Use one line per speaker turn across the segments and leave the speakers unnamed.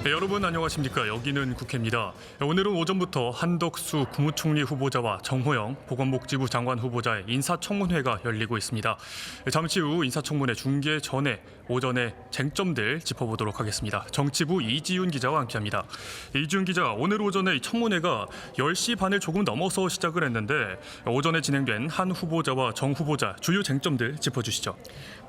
네, 여러분 안녕하십니까. 여기는 국회입니다. 오늘은 오전부터 한덕수 국무총리 후보자와 정호영 보건복지부 장관 후보자의 인사청문회가 열리고 있습니다. 잠시 후 인사청문회 중계 전에 오전에 쟁점들 짚어보도록 하겠습니다. 정치부 이지윤 기자와 함께합니다. 이지윤 기자, 오늘 오전에 이 청문회가 10시 반을 조금 넘어서 시작을 했는데 오전에 진행된 한 후보자와 정 후보자 주요 쟁점들 짚어주시죠.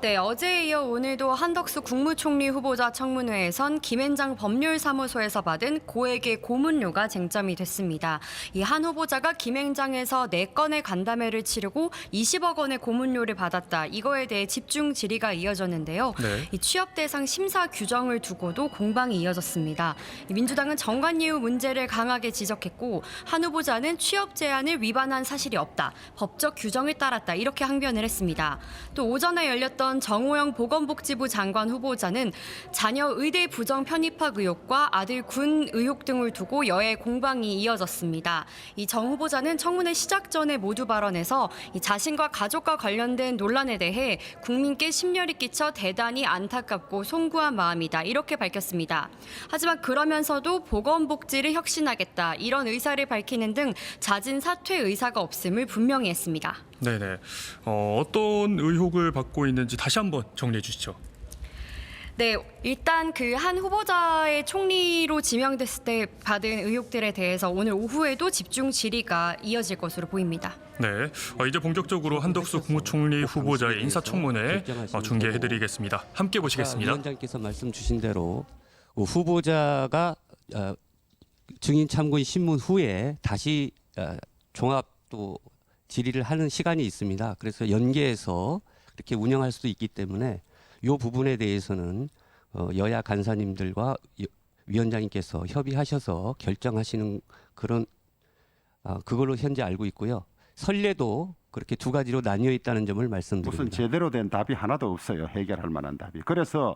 네, 어제에 이어 오늘도 한덕수 국무총리 후보자 청문회에선 김앤장 법률사무소에서 받은 고액의 고문료가 쟁점이 됐습니다. 이 한 후보자가 김앤장에서 4건의 간담회를 치르고 20억 원의 고문료를 받았다. 이거에 대해 집중 질의가 이어졌는데요.
네.
이 취업 대상 심사 규정을 두고도 공방이 이어졌습니다. 민주당은 정관예우 문제를 강하게 지적했고 한 후보자는 취업 제한을 위반한 사실이 없다. 법적 규정을 따랐다. 이렇게 항변을 했습니다. 또 오전에 열렸던 정호영 보건복지부 장관 후보자는 자녀 의대 부정 편입학 의혹과 아들 군 의혹 등을 두고 여야 공방이 이어졌습니다. 이 정 후보자는 청문회 시작 전에 모두 발언해서 이 자신과 가족과 관련된 논란에 대해 국민께 심려를 끼쳐 대단히 안타깝고 송구한 마음이다. 이렇게 밝혔습니다. 하지만 그러면서도 보건복지를 혁신하겠다. 이런 의사를 밝히는 등 잦은 사퇴 의사가 없음을 분명히 했습니다.
네네. 어떤 의혹을 받고 있는지 다시 한번 정리해 주시죠.
네, 일단 그 한 후보자의 총리로 지명됐을 때 받은 의혹들에 대해서 오늘 오후에도 집중 질의가 이어질 것으로 보입니다.
네, 이제 본격적으로 한덕수 국무총리 후보자의 인사청문회 중계해드리겠습니다. 함께 보시겠습니다.
위원장께서 말씀 주신 대로 후보자가 증인 참고인 신문 후에 다시 종합 또 질의를 하는 시간이 있습니다. 그래서 연계해서 이렇게 운영할 수도 있기 때문에 이 부분에 대해서는 여야 간사님들과 위원장님께서 협의하셔서 결정하시는 그런 그걸로 현재 알고 있고요. 선례도 그렇게 두 가지로 나뉘어 있다는 점을 말씀드립니다.
무슨 제대로 된 답이 하나도 없어요. 해결할 만한 답이. 그래서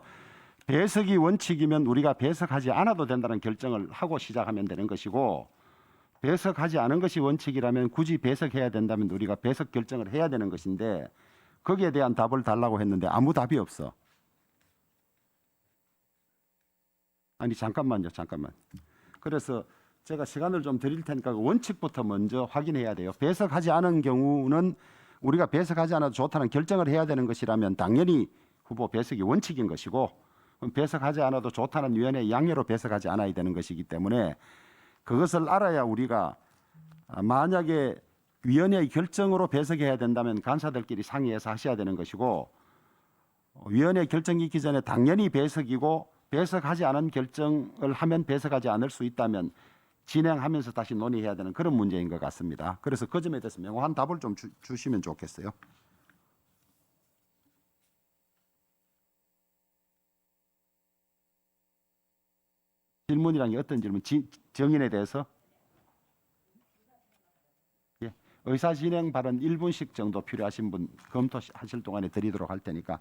배석이 원칙이면 우리가 배석하지 않아도 된다는 결정을 하고 시작하면 되는 것이고, 배석하지 않은 것이 원칙이라면 굳이 배석해야 된다면 우리가 배석 결정을 해야 되는 것인데, 거기에 대한 답을 달라고 했는데 아무 답이 없어. 아니 잠깐만요. 그래서 제가 시간을 좀 드릴 테니까 원칙부터 먼저 확인해야 돼요. 배석하지 않은 경우는 우리가 배석하지 않아도 좋다는 결정을 해야 되는 것이라면 당연히 후보 배석이 원칙인 것이고, 배석하지 않아도 좋다는 위원회의 양해로 배석하지 않아야 되는 것이기 때문에 그것을 알아야 우리가 만약에 위원회의 결정으로 배석해야 된다면 간사들끼리 상의해서 하셔야 되는 것이고, 위원회 결정이 있기 전에 당연히 배석이고 배석하지 않은 결정을 하면 배석하지 않을 수 있다면 진행하면서 다시 논의해야 되는 그런 문제인 것 같습니다. 그래서 그 점에 대해서 명확한 답을 좀 주시면 좋겠어요. 질문이란 게 어떤 질문? 정인에 대해서? 예. 의사 진행 발언 1분씩 정도 필요하신 분 검토하실 동안에 드리도록 할 테니까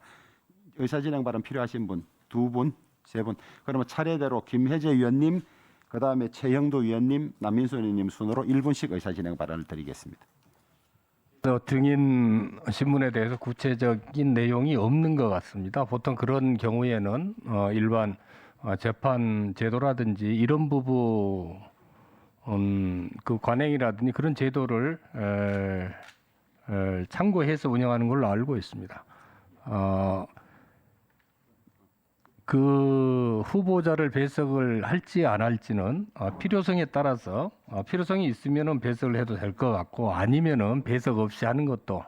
의사 진행 발언 필요하신 분 2분, 3분. 그러면 차례대로 김혜재 위원님, 그다음에 최영도 위원님, 남민수 의원님 순으로 1분씩 의사 진행 발언을 드리겠습니다.
증인 신문에 대해서 구체적인 내용이 없는 것 같습니다. 보통 그런 경우에는 일반 재판 제도라든지 이런 부분 그 관행이라든지 그런 제도를 참고해서 운영하는 걸로 알고 있습니다. 그 후보자를 배석을 할지 안 할지는 필요성에 따라서 필요성이 있으면은 배석을 해도 될 것 같고 아니면은 배석 없이 하는 것도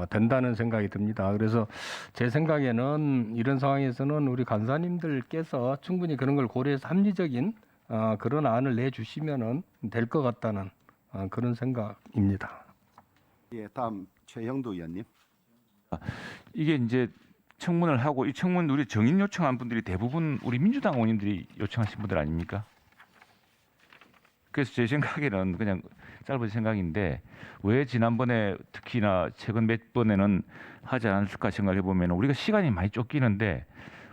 된다는 생각이 듭니다. 그래서 제 생각에는 이런 상황에서는 우리 간사님들께서 충분히 그런 걸 고려해서 합리적인 그런 안을 내주시면은 될 것 같다는 그런 생각입니다.
예, 다음 최영도 위원님.
이게 이제 청문을 하고 이 청문 우리 정인 요청한 분들이 대부분 우리 민주당 의원님들이 요청하신 분들 아닙니까? 그래서 제 생각에는 그냥 짧은 생각인데 왜 지난번에 특히나 최근 몇 번에는 하지 않았을까 생각을 해보면 우리가 시간이 많이 쫓기는데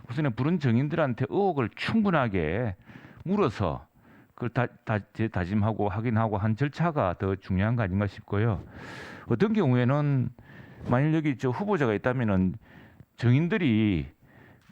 우선은 부른 정인들한테 의혹을 충분하게 물어서 그걸 다짐하고 확인하고 한 절차가 더 중요한 거 아닌가 싶고요. 어떤 경우에는 만일 여기 저 후보자가 있다면은 정인들이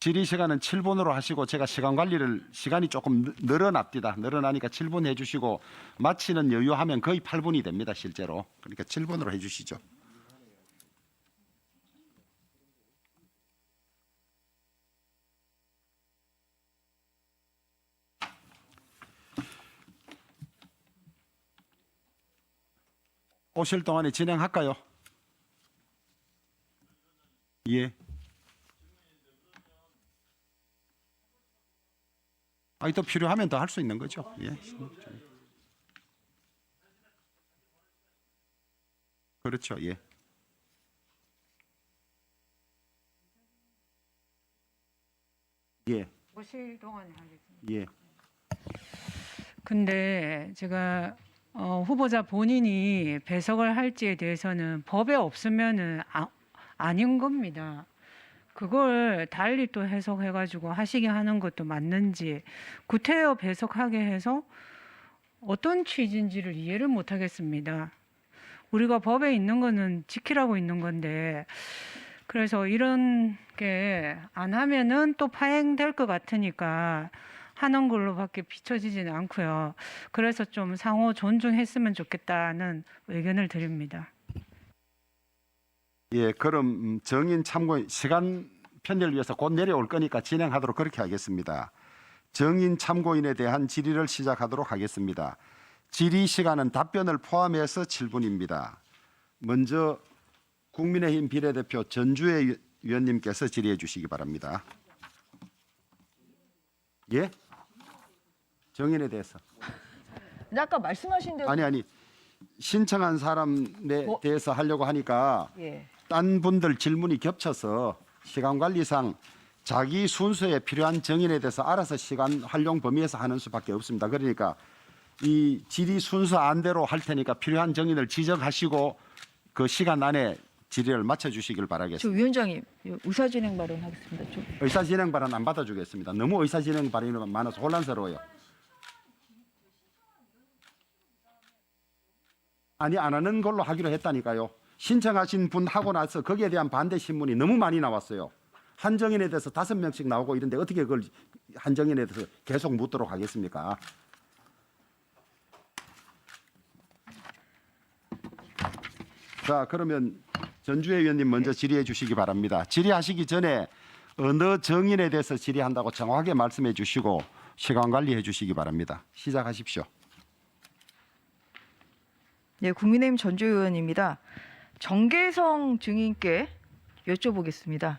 질의 시간은 7분으로 하시고 제가 시간 관리를 시간이 조금 늘어납니다. 늘어나니까 7분 해주시고 마치는 여유하면 거의 8분이 됩니다. 실제로. 그러니까 7분으로 해주시죠. 오실 동안에 진행할까요? 예. 아니 또 필요하면 더 할 수 있는 거죠. 예. 그렇죠. 예. 예.
오실 동안에 하겠습니다.
예.
근데 제가 후보자 본인이 배석을 할지에 대해서는 법에 없으면은 아닌 겁니다. 그걸 달리 또 해석해가지고 하시게 하는 것도 맞는지 구태여 배석하게 해서 어떤 취지인지를 이해를 못하겠습니다. 우리가 법에 있는 거는 지키라고 있는 건데 그래서 이런 게 안 하면은 또 파행될 것 같으니까 하는 걸로밖에 비춰지지는 않고요. 그래서 좀 상호 존중했으면 좋겠다는 의견을 드립니다.
예, 그럼 정인 참고 시간 편의를 위해서 곧 내려올 거니까 진행하도록 그렇게 하겠습니다. 정인 참고인에 대한 질의를 시작하도록 하겠습니다. 질의 시간은 답변을 포함해서 7분입니다. 먼저 국민의힘 비례대표 전주혜 위원님께서 질의해 주시기 바랍니다. 예? 정인에 대해서.
근데 아까 말씀하신 대로
아니 신청한 사람에 대해서 하려고 하니까
예.
딴 분들 질문이 겹쳐서 시간 관리상 자기 순서에 필요한 정인에 대해서 알아서 시간 활용 범위에서 하는 수밖에 없습니다. 그러니까 이 질의 순서 안대로 할 테니까 필요한 정인을 지정하시고 그 시간 안에 질의를 마쳐주시길 바라겠습니다.
저 위원장님 의사진행 발언하겠습니다. 좀.
의사진행 발언 안 받아주겠습니다. 너무 의사진행 발언이 많아서 혼란스러워요. 아니 안 하는 걸로 하기로 했다니까요. 신청하신 분 하고 나서 거기에 대한 반대 신문이 너무 많이 나왔어요. 한정인에 대해서 5명씩 나오고 이런데 어떻게 그걸 한정인에 대해서 계속 묻도록 하겠습니까? 자, 그러면 전주혜 의원님 먼저 질의해 주시기 바랍니다. 질의하시기 전에 어느 정인에 대해서 질의한다고 정확하게 말씀해 주시고 시간 관리해 주시기 바랍니다. 시작하십시오.
네, 국민의힘 전주혜 의원입니다. 정계성 증인께 여쭤보겠습니다.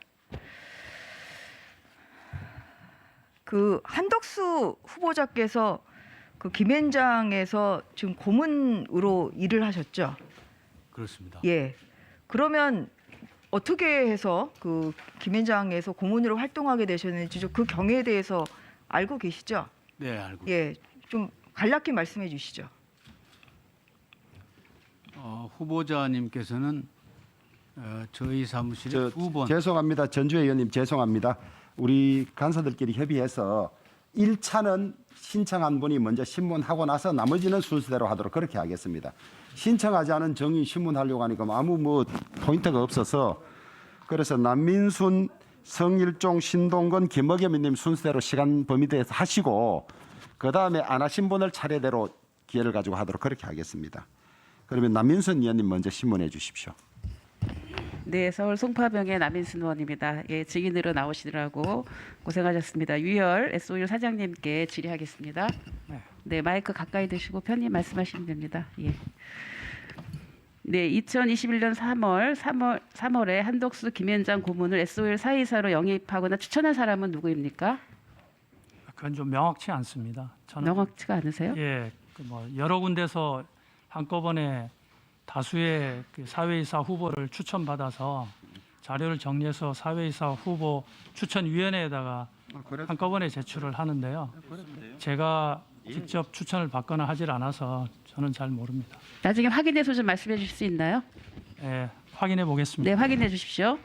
그 한덕수 후보자께서 그 김현장에서 지금 고문으로 일을 하셨죠?
그렇습니다.
예. 그러면 어떻게 해서 그 김현장에서 고문으로 활동하게 되셨는지 그 경위에 대해서 알고 계시죠?
네, 알고.
예. 좀 간략히 말씀해 주시죠.
후보자님께서는 저희 사무실에 두 번.
죄송합니다. 전주혜 의원님 죄송합니다. 우리 간사들끼리 협의해서 1차는 신청한 분이 먼저 신문하고 나서 나머지는 순서대로 하도록 그렇게 하겠습니다. 신청하지 않은 정인 신문하려고 하니까 아무 포인트가 없어서 그래서 남민순, 성일종, 신동건, 김학겸님 순서대로 시간 범위대에서 하시고 그다음에 안 하신 분을 차례대로 기회를 가지고 하도록 그렇게 하겠습니다. 그러면 남민순 의원님 먼저 신문해 주십시오.
네, 서울 송파병의 남인순 의원입니다. 예, 증인으로 나오시느라고 고생하셨습니다. 유열 SOU 사장님께 질의하겠습니다. 네, 마이크 가까이 드시고 편히 말씀하시면 됩니다. 예. 네, 2021년 3월에 한덕수 김현장 고문을 SOL 사이사로 영입하거나 추천한 사람은 누구입니까?
그건 좀 명확치 않습니다. 저는
명확치가 않으세요?
예, 여러 군데서 한꺼번에 다수의 그 사회이사 후보를 추천받아서 자료를 정리해서 사회이사 후보 추천위원회에다가 한꺼번에 제출을 하는데요. 제가 직접 추천을 받거나 하질 않아서 저는 잘 모릅니다.
나중에 확인해서 좀 말씀해 주실 수 있나요?
예, 확인해 보겠습니다.
네, 확인해 주십시오.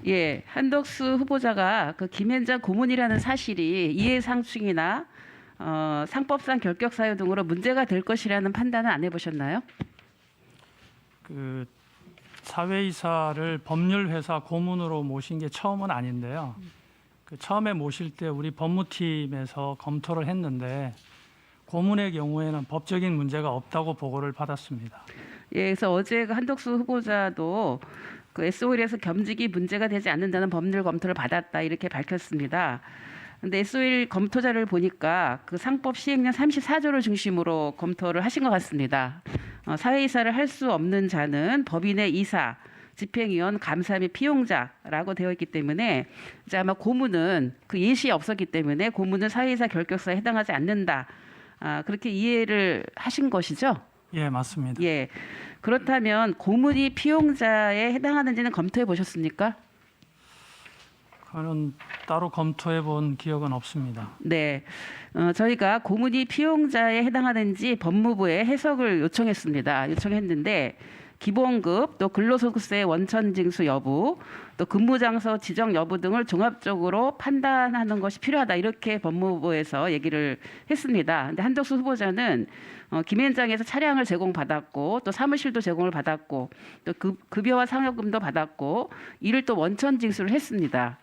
예, 한덕수 후보자가 그 김현장 고문이라는 사실이 이해상충이나 상법상 결격 사유 등으로 문제가 될 것이라는 판단은 안 해보셨나요?
사회이사를 법률회사 고문으로 모신 게 처음은 아닌데요. 그 처음에 모실 때 우리 법무팀에서 검토를 했는데 고문의 경우에는 법적인 문제가 없다고 보고를 받았습니다.
예, 그래서 어제 그 한덕수 후보자도 그 SOL에서 겸직이 문제가 되지 않는다는 법률 검토를 받았다 이렇게 밝혔습니다. 근데 SOL 검토자를 보니까 그 상법 시행령 34조를 중심으로 검토를 하신 것 같습니다. 사회이사를 할 수 없는 자는 법인의 이사, 집행위원, 감사 및 피용자라고 되어 있기 때문에 이제 아마 고문은 그 예시에 없었기 때문에 고문은 사회이사 결격사에 해당하지 않는다. 그렇게 이해를 하신 것이죠?
예, 맞습니다.
예. 그렇다면 고문이 피용자에 해당하는지는 검토해 보셨습니까?
그거는 따로 검토해 본 기억은 없습니다.
네. 저희가 고문이 피용자에 해당하는지 법무부에 해석을 요청했는데 기본급, 또 근로소득세 원천 징수 여부, 또 근무장소 지정 여부 등을 종합적으로 판단하는 것이 필요하다. 이렇게 법무부에서 얘기를 했습니다. 근데 한덕수 후보자는 김현장에서 차량을 제공받았고 또 사무실도 제공을 받았고 또 급여와 상여금도 받았고 이를 또 원천 징수를 했습니다.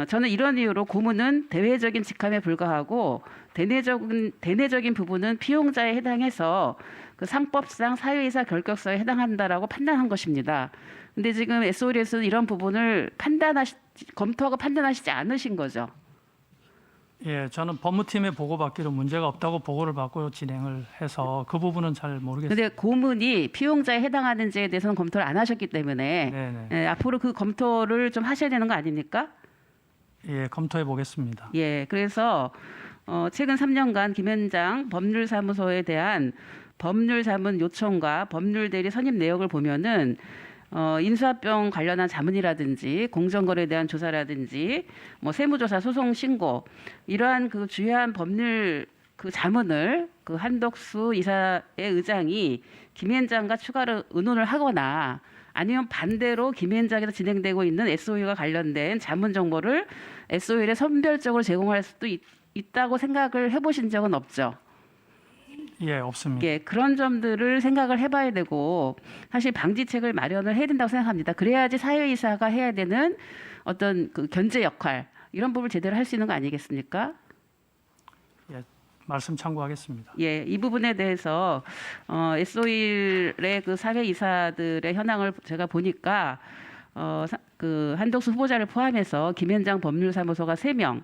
저는 이런 이유로 고문은 대외적인 직함에 불과하고 대내적인 부분은 피용자에 해당해서 그 상법상 사회이사 결격서에 해당한다라고 판단한 것입니다. 근데 지금 SOL에서는 이런 부분을 검토하고 판단하시지 않으신 거죠.
예, 저는 법무팀에 보고받기로 문제가 없다고 보고를 받고 진행을 해서 그 부분은 잘 모르겠습니다.
근데 고문이 피용자에 해당하는지에 대해서는 검토를 안 하셨기 때문에
네네.
앞으로 그 검토를 좀 하셔야 되는 거 아닙니까?
예, 검토해 보겠습니다.
예, 그래서 최근 3년간 김현장 법률사무소에 대한 법률자문 요청과 법률대리 선임 내역을 보면은 인수합병 관련한 자문이라든지 공정거래에 대한 조사라든지 뭐 세무조사 소송 신고 이러한 그 주요한 법률 그 자문을 그 한덕수 이사의 의장이 김현장과 추가로 의논을 하거나 아니면 반대로 김현장에서 진행되고 있는 SOU와 관련된 자문 정보를 SOL에 선별적으로 제공할 수도 있다고 생각을 해보신 적은 없죠?
예, 없습니다.
예, 그런 점들을 생각을 해봐야 되고 사실 방지책을 마련을 해야 된다고 생각합니다. 그래야지 사회이사가 해야 되는 어떤 그 견제 역할 이런 부분을 제대로 할 수 있는 거 아니겠습니까?
예, 말씀 참고하겠습니다.
예, 이 부분에 대해서 SOL의 그 사회이사들의 현황을 제가 보니까 그 한덕수 후보자를 포함해서 김현장 법률사무소가 3명,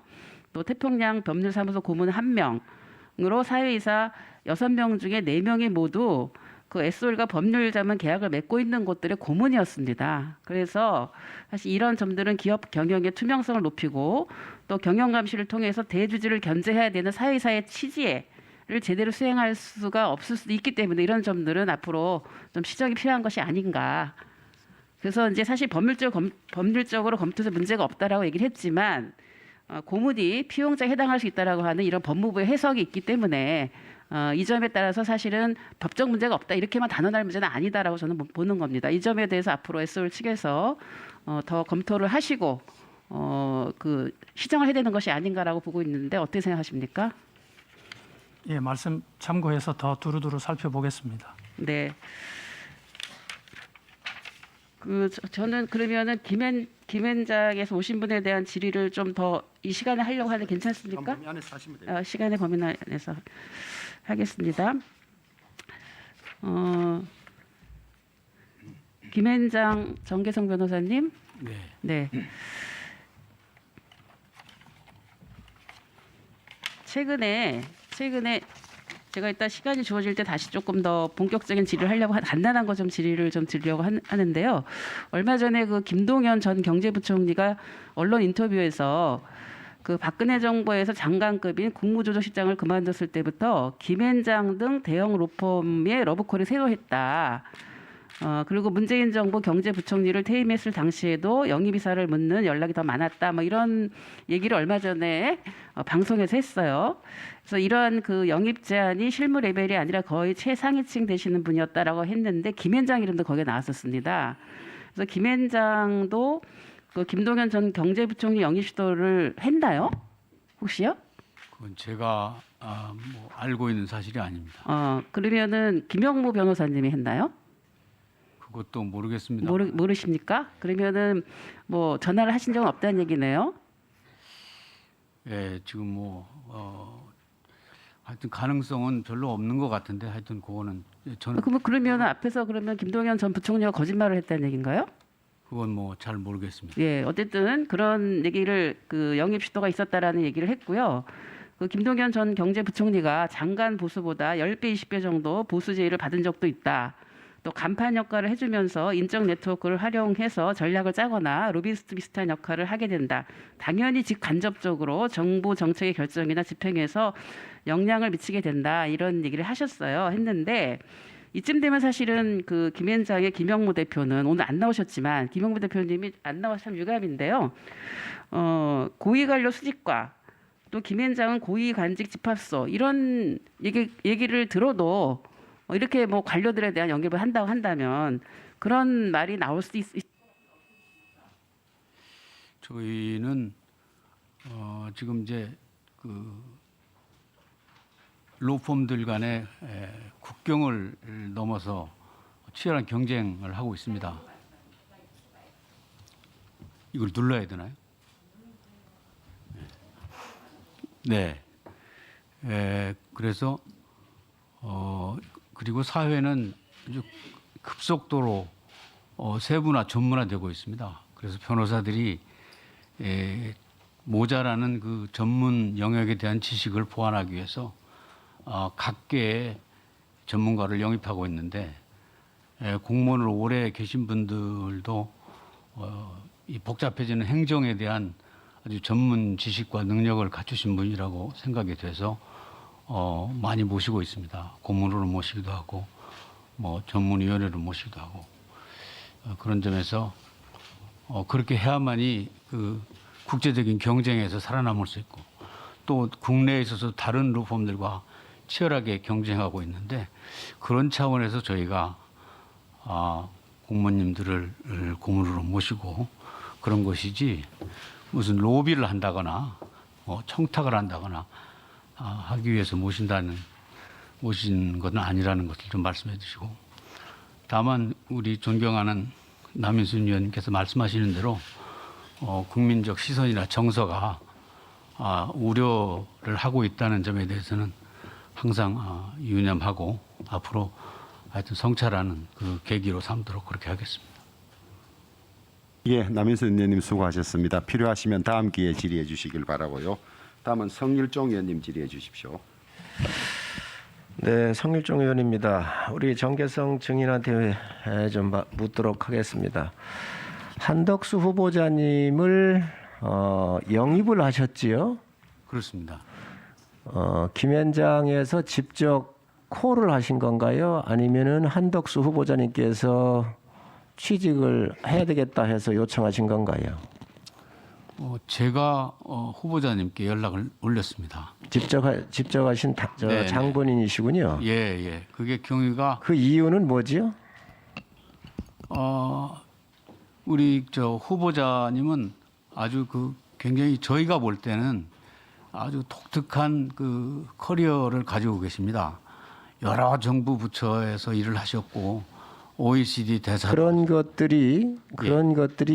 또 태평양 법률사무소 고문 1명으로 사회이사 6명 중에 4명이 모두 그 SOL과 법률자문 계약을 맺고 있는 곳들의 고문이었습니다. 그래서 사실 이런 점들은 기업 경영의 투명성을 높이고 또 경영 감시를 통해서 대주주를 견제해야 되는 사회이사의 취지를 제대로 수행할 수가 없을 수도 있기 때문에 이런 점들은 앞으로 좀 시정이 필요한 것이 아닌가. 그래서 이제 사실 법률적으로 검토해서 문제가 없다라고 얘기를 했지만 고문이 피용자에 해당할 수 있다라고 하는 이런 법무부의 해석이 있기 때문에 이 점에 따라서 사실은 법적 문제가 없다 이렇게만 단언할 문제는 아니다라고 저는 보는 겁니다. 이 점에 대해서 앞으로 SOL 측에서 더 검토를 하시고 그 시정을 해야 되는 것이 아닌가라고 보고 있는데 어떻게 생각하십니까?
예, 말씀 참고해서 더 두루두루 살펴보겠습니다.
네. 저는 그러면은 김현장에서 오신 분에 대한 질의를 좀 더 이 시간에 하려고 하는데 괜찮습니까?
범위 안에서 하시면 돼요.
시간의 범위 안에서 하겠습니다. 김현장 정계성 변호사님.
네.
네. 최근에 제가 이따 시간이 주어질 때 다시 조금 더 본격적인 질의를 하려고 간단한 거 좀 질의를 좀 드리려고 하는데요. 얼마 전에 그 김동연 전 경제부총리가 언론 인터뷰에서 그 박근혜 정부에서 장관급인 국무조정실장을 그만뒀을 때부터 김현장 등 대형 로펌의 러브콜이 쇄도했다. 그리고 문재인 정부 경제부총리를 퇴임했을 당시에도 영입이사를 묻는 연락이 더 많았다. 뭐 이런 얘기를 얼마 전에 방송에서 했어요. 그래서 이러한 그 영입 제한이 실무 레벨이 아니라 거의 최상위층 되시는 분이었다라고 했는데 김현장 이름도 거기에 나왔었습니다. 그래서 김현장도 그 김동연 전 경제부총리 영입 시도를 했나요? 혹시요?
그건 제가 뭐 알고 있는 사실이 아닙니다.
그러면은 김영무 변호사님이 했나요?
그것도 모르겠습니다.
모르십니까? 그러면은 뭐 전화를 하신 적은 없다는 얘기네요.
예, 지금 하여튼 가능성은 별로 없는 것 같은데 하여튼 그거는 저는
그러면 앞에서 그러면 김동연 전 부총리가 거짓말을 했다는 얘기인가요?
그건 뭐 잘 모르겠습니다.
예, 어쨌든 그런 얘기를 그 영입 시도가 있었다라는 얘기를 했고요. 그 김동연 전 경제부총리가 장관 보수보다 10배, 20배 정도 보수 제의를 받은 적도 있다. 또 간판 역할을 해주면서 인적 네트워크를 활용해서 전략을 짜거나 로비스트 비슷한 역할을 하게 된다. 당연히 직간접적으로 정부 정책의 결정이나 집행에서 영향을 미치게 된다. 이런 얘기를 하셨어요. 했는데 이쯤 되면 사실은 그 김앤장의 김영모 대표는 오늘 안 나오셨지만 김영모 대표님이 안 나와서 참 유감인데요. 고위관료 수집과 또 김앤장은 고위관직 집합소 이런 얘기를 들어도 이렇게 뭐 관료들에 대한 영입을 한다고 한다면 그런 말이 나올 수도
저희는 지금 이제 그 로펌들 간의 국경을 넘어서 치열한 경쟁을 하고 있습니다. 이걸 눌러야 되나요? 네. 그래서 그리고 사회는 아주 급속도로 세분화 전문화되고 있습니다. 그래서 변호사들이 모자라는 그 전문 영역에 대한 지식을 보완하기 위해서 각계의 전문가를 영입하고 있는데 공무원으로 오래 계신 분들도 이 복잡해지는 행정에 대한 아주 전문 지식과 능력을 갖추신 분이라고 생각이 돼서 많이 모시고 있습니다. 고문으로 모시기도 하고 뭐 전문위원회로 모시기도 하고 그런 점에서 그렇게 해야만이 그 국제적인 경쟁에서 살아남을 수 있고 또 국내에 있어서 다른 로펌들과 치열하게 경쟁하고 있는데 그런 차원에서 저희가 공무원님들을 고문으로 모시고 그런 것이지 무슨 로비를 한다거나 청탁을 한다거나 하기 위해서 모신 건 아니라는 것을 좀 말씀해 주시고 다만 우리 존경하는 남인순 의원님께서 말씀하시는 대로 국민적 시선이나 정서가 우려를 하고 있다는 점에 대해서는 항상 유념하고 앞으로 하여튼 성찰하는 그 계기로 삼도록 그렇게 하겠습니다.
예, 남인순 의원님 수고하셨습니다. 필요하시면 다음 기회에 질의해 주시길 바라고요. 다음은 성일종 의원님 질의해 주십시오.
네, 성일종 의원입니다. 우리 정계성 증인한테 좀 묻도록 하겠습니다. 한덕수 후보자님을 영입을 하셨지요?
그렇습니다.
김앤장에서 직접 콜을 하신 건가요? 아니면은 한덕수 후보자님께서 취직을 해야 되겠다 해서 요청하신 건가요?
제가 후보자님께 연락을 올렸습니다.
직접 하신 장본인이시군요.
예. 그게 경위가
그 이유는 뭐지요?
우리 후보자님은 아주 굉장히 저희가 볼 때는 아주 독특한 그 커리어를 가지고 계십니다. 여러 정부 부처에서 일을 하셨고 OECD 대사
그런 것들이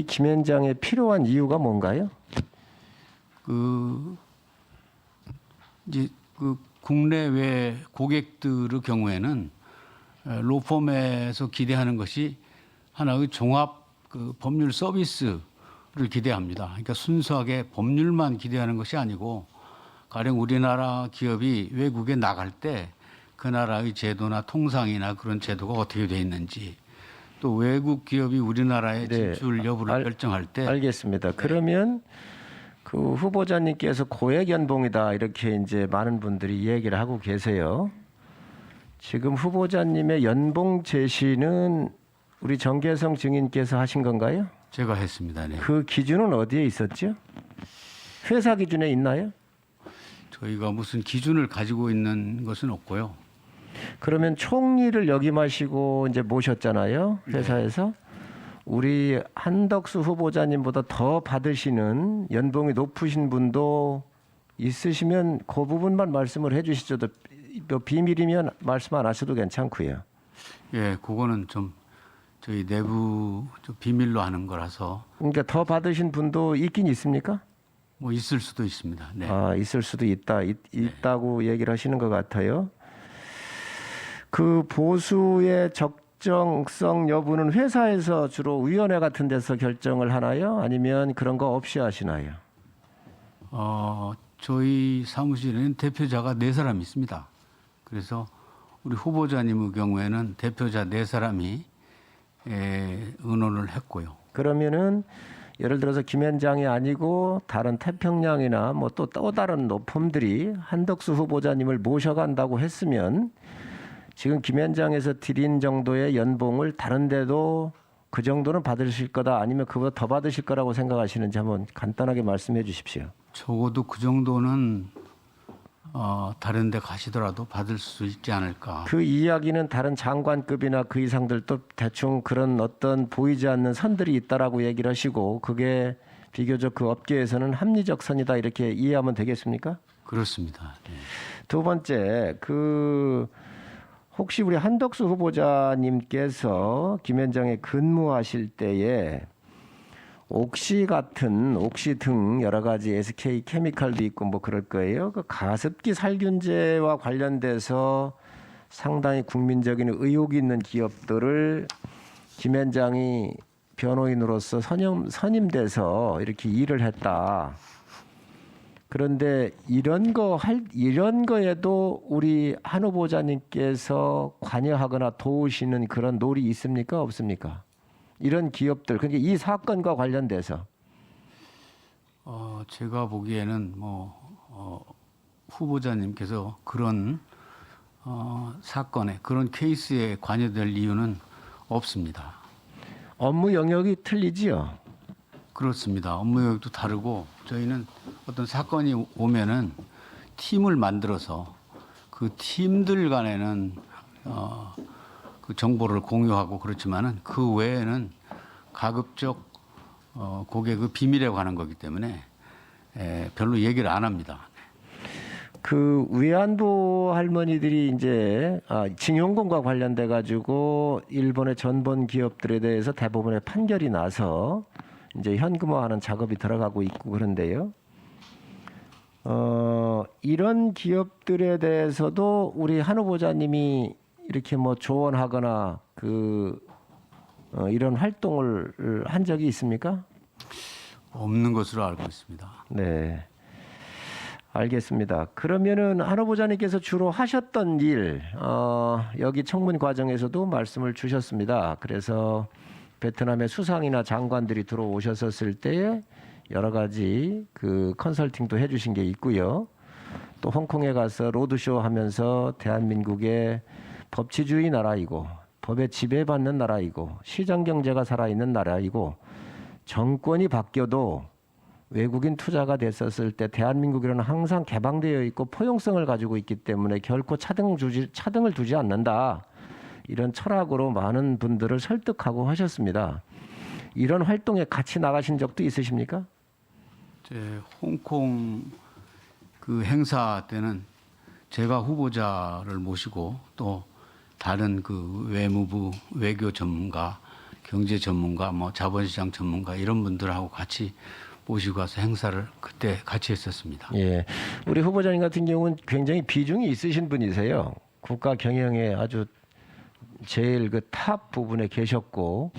김앤장에 필요한 이유가 뭔가요?
이제 국내외 고객들의 경우에는 로펌에서 기대하는 것이 하나의 종합 법률 서비스를 기대합니다. 그러니까 순수하게 법률만 기대하는 것이 아니고 가령 우리나라 기업이 외국에 나갈 때 그 나라의 제도나 통상이나 그런 제도가 어떻게 돼 있는지 또 외국 기업이 우리나라에 진출 여부를 결정할 때
알겠습니다. 그러면 그 후보자님께서 고액 연봉이다 이렇게 이제 많은 분들이 얘기를 하고 계세요. 지금 후보자님의 연봉 제시는 우리 정계성 증인께서 하신 건가요?
제가 했습니다. 네.
그 기준은 어디에 있었죠? 회사 기준에 있나요?
저희가 무슨 기준을 가지고 있는 것은 없고요.
그러면 총리를 역임하시고 이제 모셨잖아요. 회사에서. 우리 한덕수 후보자님보다 더 받으시는 연봉이 높으신 분도 있으시면 그 부분만 말씀을 해 주시죠. 비밀이면 말씀 안 하셔도 괜찮고요.
예, 그거는 좀 저희 내부 좀 비밀로 하는 거라서
그러니까 더 받으신 분도 있긴 있습니까?
뭐 있을 수도 있습니다. 네.
아, 있을 수도 있다고 얘기를 하시는 것 같아요. 그 보수의 적정성 여부는 회사에서 주로 위원회 같은 데서 결정을 하나요? 아니면 그런 거 없이 하시나요?
저희 사무실에는 대표자가 4사람이 있습니다. 그래서 우리 후보자님의 경우에는 대표자 4사람이 의논을 했고요.
그러면은 예를 들어서 김현장이 아니고 다른 태평양이나 뭐 또 다른 노펌들이 한덕수 후보자님을 모셔간다고 했으면 지금 김현장에서 드린 정도의 연봉을 다른 데도 그 정도는 받으실 거다 아니면 그보다 더 받으실 거라고 생각하시는지 한번 간단하게 말씀해 주십시오.
적어도 그 정도는 다른 데 가시더라도 받을 수 있지 않을까.
그 이야기는 다른 장관급이나 그 이상들도 대충 그런 어떤 보이지 않는 선들이 있다라고 얘기를 하시고 그게 비교적 그 업계에서는 합리적 선이다 이렇게 이해하면 되겠습니까?
그렇습니다. 네.
두 번째, 혹시 우리 한덕수 후보자님께서 김현장에 근무하실 때에 옥시 등 여러 가지 SK 케미칼도 있고 뭐 그럴 거예요. 그 가습기 살균제와 관련돼서 상당히 국민적인 의혹이 있는 기업들을 김현장이 변호인으로서 선임돼서 이렇게 일을 했다. 그런데 이런 거에도 우리 한 후보자님께서 관여하거나 도우시는 그런 놀이 있습니까? 없습니까? 이런 기업들, 그러니까 이 사건과 관련돼서
제가 보기에는 후보자님께서 그런 사건에 그런 케이스에 관여될 이유는 없습니다.
업무 영역이 틀리지요.
그렇습니다. 업무 영역도 다르고 저희는 어떤 사건이 오면은 팀을 만들어서 그 팀들 간에는 그 정보를 공유하고 그렇지만은 그 외에는 가급적 고객의 비밀에 관한 거기 때문에 별로 얘기를 안 합니다.
그 위안부 할머니들이 이제 징용권과 관련돼 가지고 일본의 전범 기업들에 대해서 대부분의 판결이 나서 이제 현금화하는 작업이 들어가고 있고 그런데요. 이런 기업들에 대해서도 우리 한 후보자님이 이렇게 뭐 조언하거나 이런 활동을 한 적이 있습니까?
없는 것으로 알고 있습니다.
네. 알겠습니다. 그러면은 한 후보자님께서 주로 하셨던 일, 여기 청문 과정에서도 말씀을 주셨습니다. 그래서 베트남의 수상이나 장관들이 들어오셨었을 때 여러 가지 그 컨설팅도 해주신 게 있고요. 또 홍콩에 가서 로드쇼 하면서 대한민국의 법치주의 나라이고 법에 지배받는 나라이고 시장 경제가 살아있는 나라이고 정권이 바뀌어도 외국인 투자가 됐었을 때 대한민국이라는 항상 개방되어 있고 포용성을 가지고 있기 때문에 결코 차등을 두지 않는다. 이런 철학으로 많은 분들을 설득하고 하셨습니다. 이런 활동에 같이 나가신 적도 있으십니까?
홍콩 그 행사 때는 제가 후보자를 모시고 또 다른 그 외무부 외교 전문가, 경제 전문가, 뭐 자본시장 전문가 이런 분들하고 같이 모시고 가서 행사를 그때 같이 했었습니다.
예, 우리 후보자님 같은 경우는 굉장히 비중이 있으신 분이세요. 국가 경영에 아주 제일 그 탑 부분에 계셨고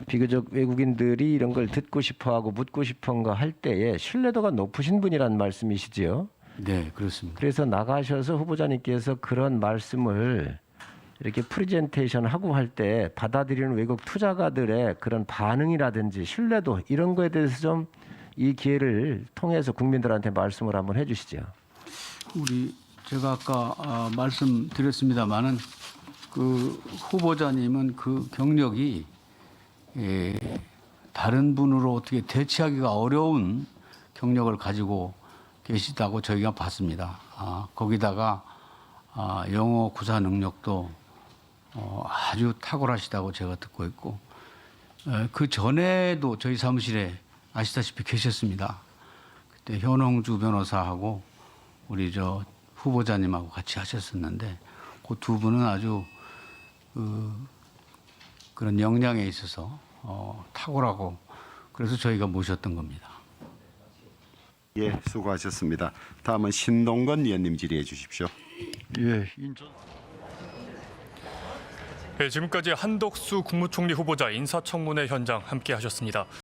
비교적 외국인들이 이런 걸 듣고 싶어하고 묻고 싶은가 할 때에 신뢰도가 높으신 분이란 말씀이시지요.
네, 그렇습니다.
그래서 나가셔서 후보자님께서 그런 말씀을 이렇게 프레젠테이션 하고 할 때 받아들이는 외국 투자가들의 그런 반응이라든지 신뢰도 이런 거에 대해서 좀 이 기회를 통해서 국민들한테 말씀을 한번 해주시죠.
제가 아까 말씀드렸습니다마는 그 후보자님은 그 경력이 다른 분으로 어떻게 대체하기가 어려운 경력을 가지고 계시다고 저희가 봤습니다. 거기다가 영어 구사 능력도 아주 탁월하시다고 제가 듣고 있고 그 전에도 저희 사무실에 아시다시피 계셨습니다. 그때 현홍주 변호사하고 우리 저 후보자님하고 같이 하셨었는데 그 두 분은 아주 그 그런 역량에 있어서 탁월하고 그래서 저희가 모셨던 겁니다.
예, 수고하셨습니다. 다음은 신동건 위원님 질의해 주십시오.
예,
지금까지 한덕수 국무총리 후보자 인사청문회 현장 함께하셨습니다.